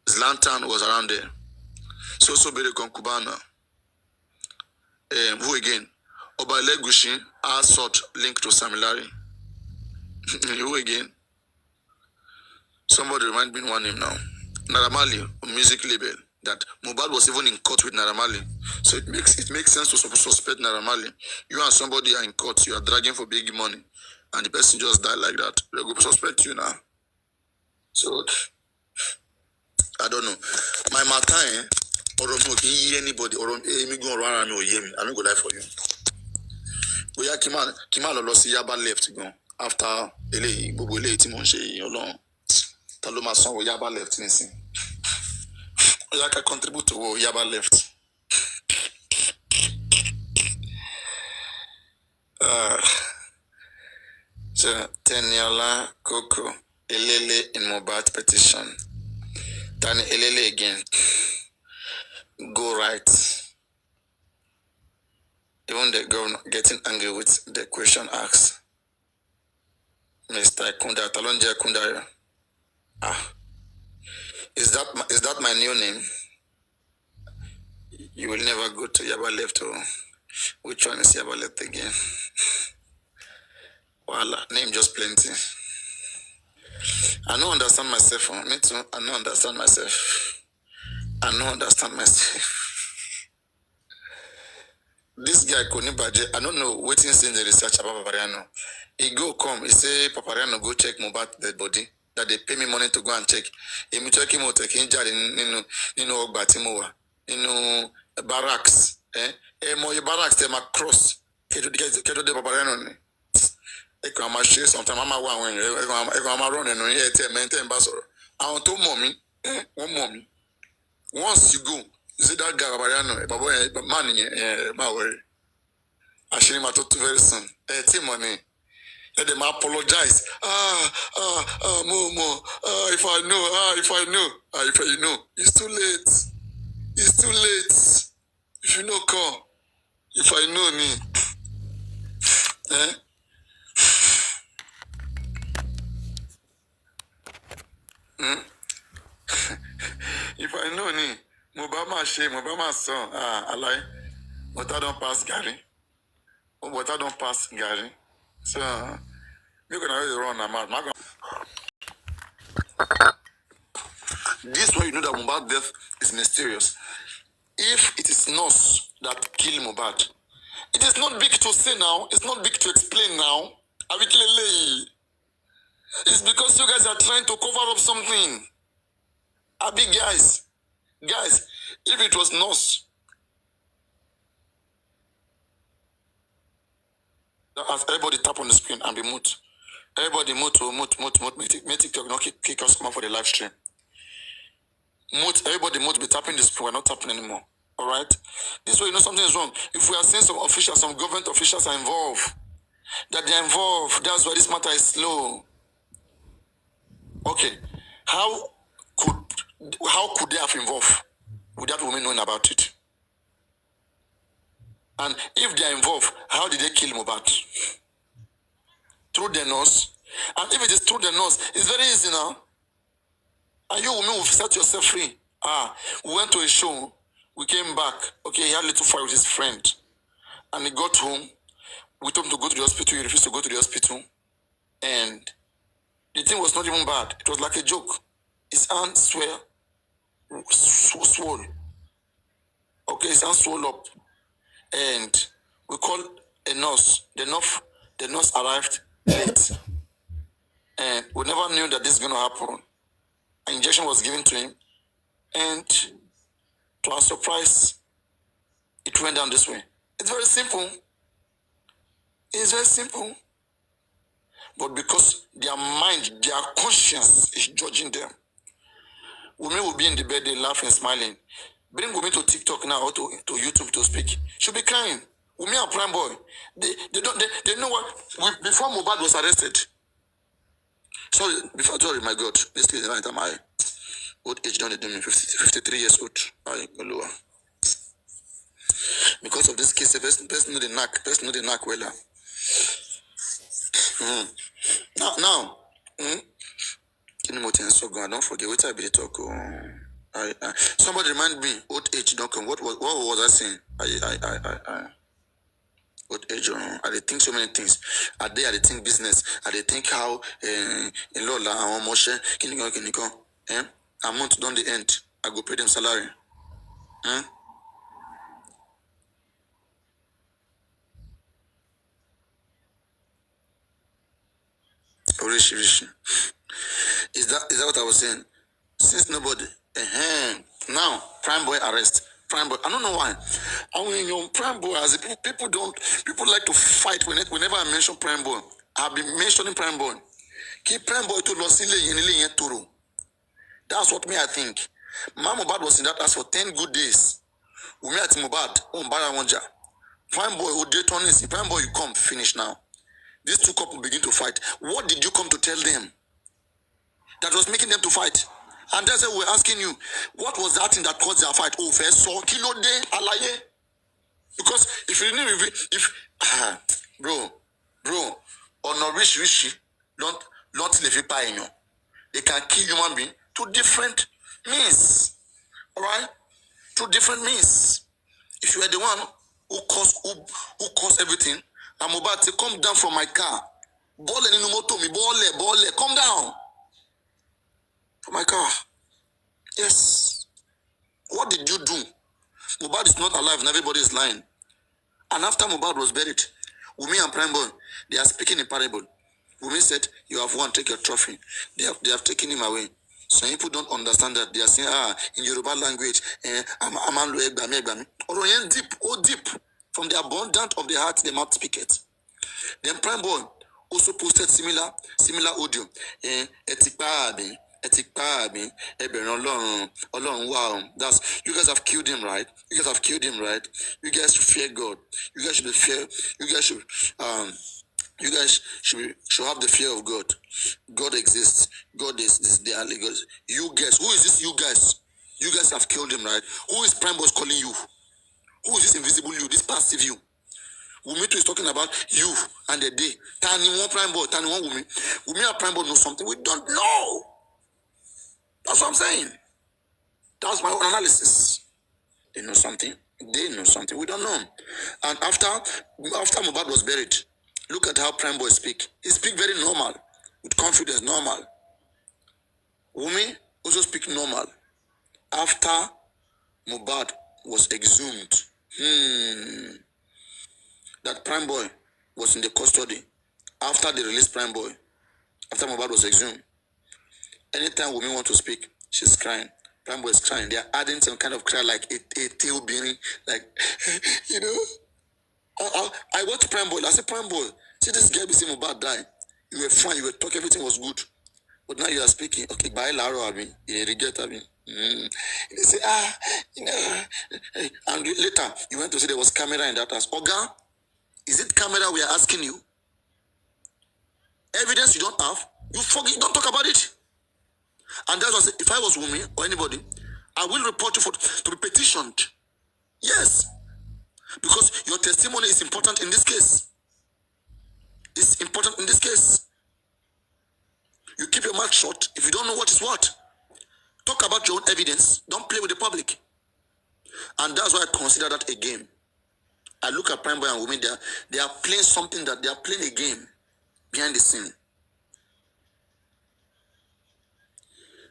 Zlatan was around there. So Bere Konkubana. Who again? Obale Gushi, Asot linked to Samilari. Who again? Somebody remind me one name now. Naramali, a music label. That Mohbad was even in court with Naramali. So it makes sense to suspect Naramali. You and somebody are in court, you are dragging for big money, and the person just died like that. They go suspect you now. So I don't know. My matter, or anybody, or me go around me or hear me. I'm not gonna lie for you. We are Kimal Lolosi Yaba left go after Ele Bubule Timonshe Olon. Taloma son Yaba left anything. I can contribute to Yaba left. So Teniola Coco Elele in Mohbad petition. Tani Elele again. Go right. Even the governor getting angry with the question asked. Mr. Kunda Talonja Kunda. Is that my new name? You will never go to Yaba left. Or which one is Yaba left again? Voila, name just plenty. I don't understand myself. Me too. I don't understand myself. I don't understand myself. This guy Konibaje, I don't know what he's in the research about Papariano. He go come, he say Papariano go check Mohbad dead body. That they pay me money to go and check. He me check him out, taking jar in Ogbatimowa, barracks. Mo barracks they ma cross. Kedo de Papariano. I'm sure sometimes I'm running on here, maintain ambassador. I want two mommy, one mommy. Once you go, you see that guy, Papariano, man, my worry. I should have talked very soon. Money. Let them apologize. Momo. If I know, it's too late. It's too late. If you know, come. If I know me, If I know ni, Mobama shame, Mobama son. I lie. But I don't pass Gary. But I don't pass Gary. So, you're going to really run a mouth. This way you know that Mohbad's death is mysterious. If it is nurse that killed Mohbad, It is not big to say now. It's not big to explain now. It's because you guys are trying to cover up something. Abi guys, if it was nurse, everybody tap on the screen and be mute. Everybody mute. Make TikTok not kick us come out for the live stream. Mute, everybody mute, be tapping the screen. We're not tapping anymore. All right? This way you know something is wrong. If we are seeing some officials, some government officials are involved, that they're involved, that's why this matter is slow. Okay, how could they have involved without women knowing about it? And if they are involved, how did they kill Mohbad? Through the nose. And if it is through the nose, it's very easy now. And you women will set yourself free. We went to a show, we came back. Okay, he had a little fight with his friend. And he got home. We told him to go to the hospital. He refused to go to the hospital. And the thing was not even bad. It was like a joke. His hand swelled. Okay, his hand swelled up. And we called a nurse. The nurse arrived late. And we never knew that this is going to happen. An injection was given to him. And to our surprise, it went down this way. It's very simple. It's very simple. But because their mind, their conscience is judging them, women will be in the bed, they laughing, smiling. Bring women to TikTok now or to YouTube to speak. She'll be crying. Women are prime boy. They know what. Before Mohbad was arrested. Sorry, my God. This is the right time I old age don't do me 53 years old. Lower. Because of this case, the person know the knack well. Now, I don't forget what I be talk. Somebody remind me, old age don't come. What was I saying? Old age, I think so many things. I think business. I think how in Lola and Moshe, a month down the end, I go pay them salary. Is that what I was saying? Since nobody, now prime boy arrest. Prime boy, I don't know why. And when you're prime boy, as people like to fight whenever I mention prime boy. I've been mentioning prime boy. Keep prime boy to Losile Turu. That's what me I think. Mohbad was in that house for 10 good days. We met Mohbad on Barawanja. Prime boy, prime boy, you come finish now. These two couples begin to fight. What did you come to tell them that was making them to fight? And that's why we're asking you, what was that thing that caused their fight? Oh, first saw kilo de alaye. Because if you knew, bro, on a rich, don't live by you. They can kill human being to different means. Alright? To different means. If you are the one who caused everything, I'm about to come down from my car. Bole, come down. From my car. Yes. What did you do? Mohbad is not alive and everybody is lying. And after Mohbad was buried, Wunmi and Prime Boy, they are speaking in parable. Wunmi said, you have won, take your trophy. They have taken him away. Some people don't understand that. They are saying, in Yoruba language, deep. From the abundance of the heart, the mouth speaketh. Then Prime Boy also posted similar audio. That's, you guys have killed him, right? You guys should fear God. You guys should have the fear of God. God exists. God is there. You guys, who is this you guys? You guys have killed him, right? Who is Prime Boy calling you? Who is this invisible you, this passive you? Wunmi is talking about you and the day. Tani one Prime Boy, Tani one Wunmi. Wunmi and Prime Boy know something we don't know. That's what I'm saying. That's my own analysis. They know something. We don't know. And after Mohbad was buried, look at how Prime Boy speak. He speak very normal, with confidence, normal. Wunmi also speak normal. After Mohbad was exhumed, that Prime Boy was in the custody after they released Prime Boy, after Mohbad was exhumed. Anytime women want to speak, she's crying. Prime Boy is crying. They are adding some kind of cry like a tail bearing, like, you know. I watched Prime Boy. I said, Prime Boy, see this girl saying Mohbad die. You were fine, you were talking, everything was good. But now you are speaking, okay, bye Laro, I mean, you reject, I mean. They say, you know, and later you went to say there was camera in that house. Oga, is it camera we are asking you? Evidence you don't have, you forget, don't talk about it. And that's what, if I was Wunmi or anybody, I will report you to be petitioned. Yes. Because your testimony is important in this case. It's important in this case. You keep your mouth shut if you don't know what is what. Talk about your own evidence. Don't play with the public. And that's why I consider that a game. I look at Prime Boy and Wunmi, they are playing something that they are playing a game behind the scene.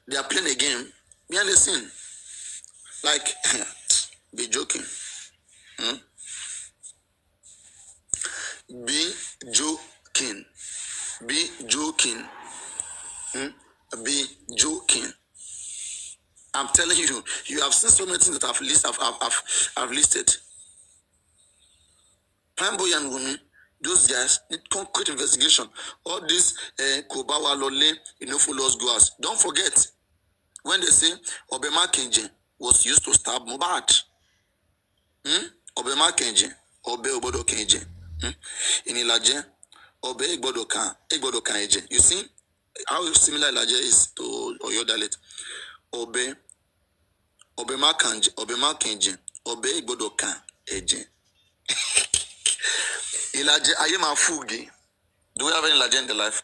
They are playing a game behind the scene. Like, be joking. Be joking. Be joking. Be joking. I'm telling you, you have seen so many things that I've listed. Prime Boy and Wunmi, those guys need concrete investigation. All this Kobawa Lole, you know, follow us goers. Don't forget when they say Obema Kenji was used to stab Mohbad. Obema Kenji, Obe Obodo Kenji. In Ilaje, Obe Egbodo Kanji. You see how similar Ilaje is to Oyo dialect. Obema Kenji, Obe Egbodo Kanji. Ilaje, Ayema Fugi. Do we have any Ilaje in the life?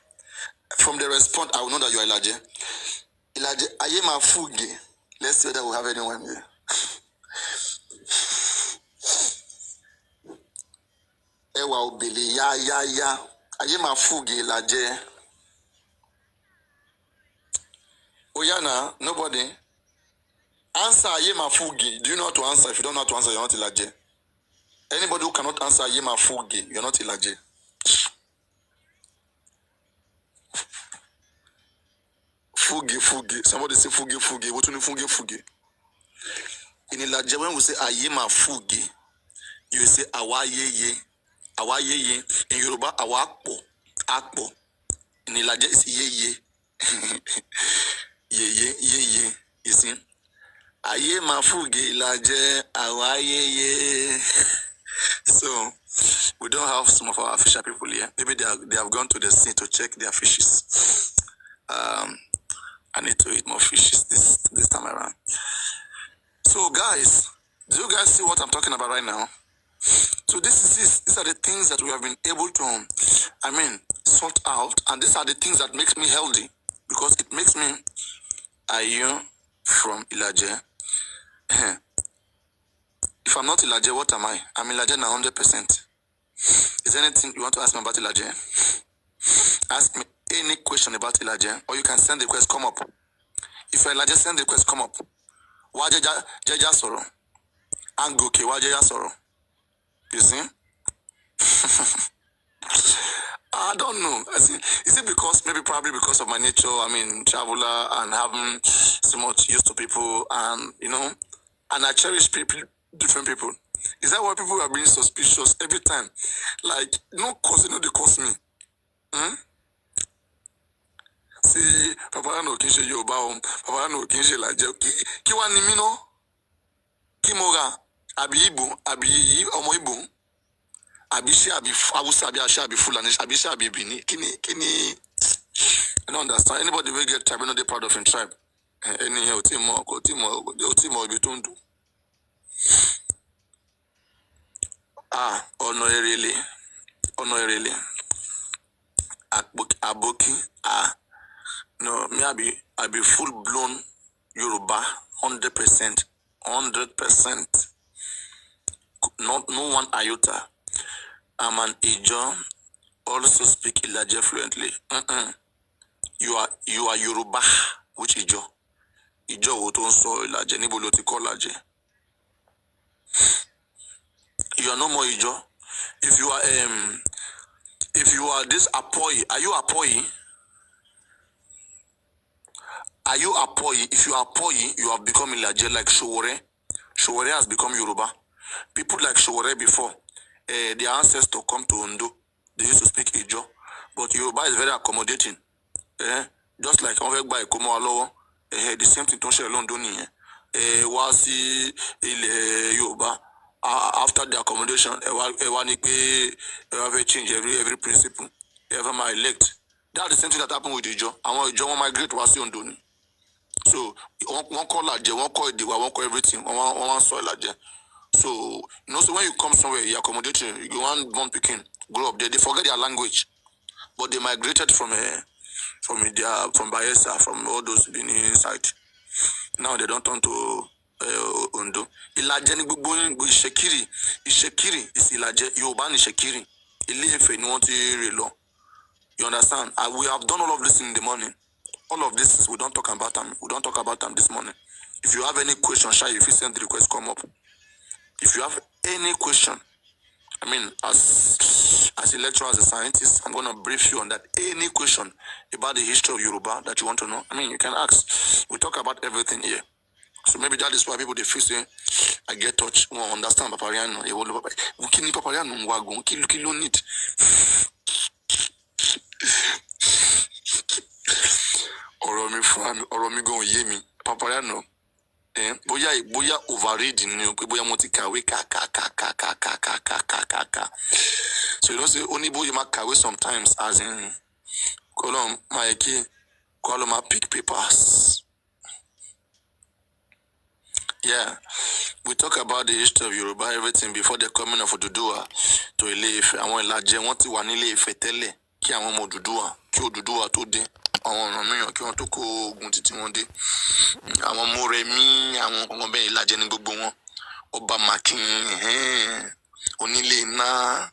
From the response, I will know that you are Ilaje. Ilaje, Ayema Fugi. Let's see whether we have anyone here. Ewa Obili, ya. Ayema Fugi, Ilaje. Oyana, nobody. Answer Ayema Fugi. Do you know how to answer? If you don't know how to answer, you're not Ilaje. Anybody who cannot answer Ayema Fugi, you're not Ilaje. Fugi. Somebody say Fugi. What do you mean Fugi? In Ilaje, when we say Ayema Fugi, you say Awayeye. In Yoruba, Akpo. In Ilaje, it's Yeye. Yeye. You see? Ayema Fugi, Ilaje, Awayeye. So, we don't have some of our fisher people here. Maybe they have gone to the sea to check their fishes. I need to eat more fishes this time around. So guys, do you guys see what I'm talking about right now? So these are the things that we have been able to, sort out. And these are the things that makes me healthy. Because it makes me Ayo from Ilaje. If I'm not Ilaje, what am I? I'm Ilaje now 100%. Is there anything you want to ask me about Ilaje? Ask me any question about Ilaje, or you can send the request, come up. If you're Ilaje, send the request, come up. Why Jaja Soro? Angoke, why Jaja Soro? You see? I don't know. Is it probably because of my nature? Traveler and having so much used to people, and and I cherish different people. Is that why people are being suspicious every time? Like, no cause, they cause me. See, Papariano kinse Yoruba, Papariano kinse Laje. Kiwa ni mino? Kimora, abi Igbo, abi Omo Igbo. Abishi abi Awusa abi Asha abi Fulani, Abishi abi Bini. Kini. I don't understand. Anybody will get tribe, they proud of in tribe. Any Otimo, Bitundu. Honorary. Aboki. No, me I be full blown Yoruba, 100%. No one iota. I'm an Ijo, also speak Ilaje fluently. You are Yoruba, which Ijo? Ijo woton so Ilaje, niboloti ko Ilaje. You are no more Ijo. if you are this Apoy, are you Apoy? Are you Apoy? If you are Apoy, you have become Ilaje like Showore. Showore has become Yoruba. People like Showore before, their ancestors come to Ondo. They used to speak Ijo. But Yoruba is very accommodating. Just like by Komo Alowo, the same thing to share London. Wasi ile Yoruba. After the accommodation, ever change every principle. Ever my elect. That's the same thing that happened with Ijo. I want Ijo migrate to Wasi Ondoni. So one call Laje, one call Idiwa, one call everything, one soil Laje. So so when you come somewhere, you accommodate you want born Peking, grow up there, they forget their language. But they migrated from Bayelsa, from all those Benin side. Now they don't turn to Ondo. Ilaje ni gbogbo Ishekiri is Ilaje, Yoruba ni Ishekiri. Ile-Ife ni wọ́n ti rè lọ. You understand? We have done all of this in the morning. All of this we don't talk about them. We don't talk about them this morning. If you have any question, Shy, if you send the request, come up. If you have any question, I mean, as a lecturer, as a scientist, I'm gonna brief you on that. Any question about the history of Yoruba that you want to know, I mean, you can ask. We talk about everything here. So maybe that is why people they feel say I get touch. We understand Papariano. We can need Papariano. We kill need. Ọ̀rọ̀ mi gan yé mi. Papariano. Bóyá overread ni o pé bóyá mo ti kàwé ka. So you know say only boy ma kàwé sometimes as in kolon ma pick papers. Yeah, we talk about the history of Yoruba, everything before the coming of Odùduwà to Ile-Ife. Àwọn Ìlàjẹ wọ́n ti wà ní Ile-Ife tẹ́lẹ̀ kí àwọn ọmọ Odùduwà kí Odùduwà tó dé. Àwọn Ọ̀rànmíyàn kí wọ́n tó kó ogun títí wọn dé. Àwọn Mórèmí, àwọn ọmọ bẹ́ẹ̀ Ìlàjẹ ní gbogbo wọn. Ọba Màkín, Onílé Iná.